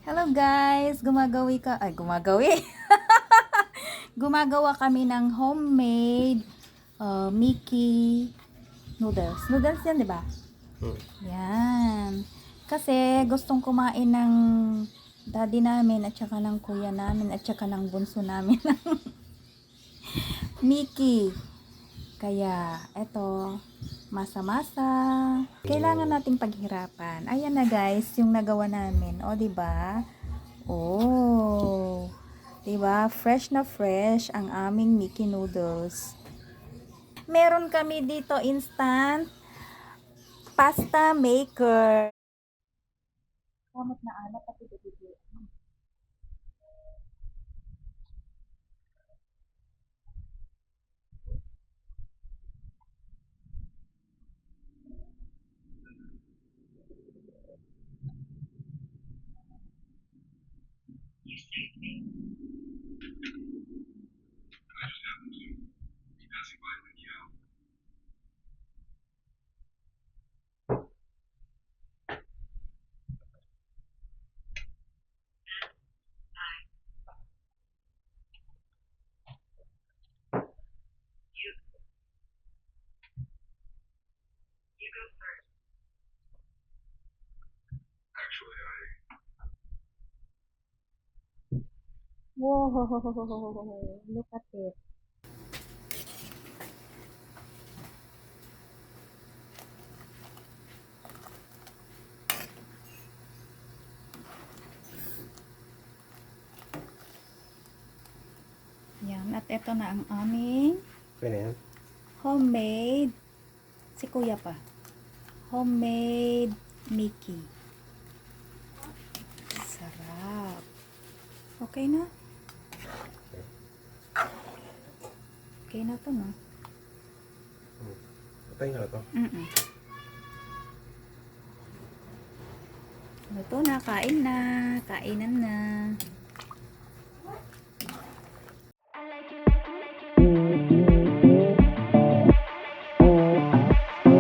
Hello guys! Gumagawi. Gumagawa kami ng homemade Mickey noodles. Noodles yan, di ba? Yan. Kasi gustong kumain ng daddy namin at saka ng kuya namin at saka ng bunso namin ng Mickey. Kaya, eto, masa-masa. Kailangan nating paghirapan. Ayan na guys, yung nagawa namin. O, diba? Oh. Diba? Fresh na fresh ang aming Mickey noodles. Meron kami dito instant pasta maker. Kamot na alat at ito. Whoa, look at it. Yan, at ito na ang aming homemade, si kuya pa, homemade Mickey. Sarap. Okay na? Okay na to, no? Patay na to. Luto na, kain na. Kainan na.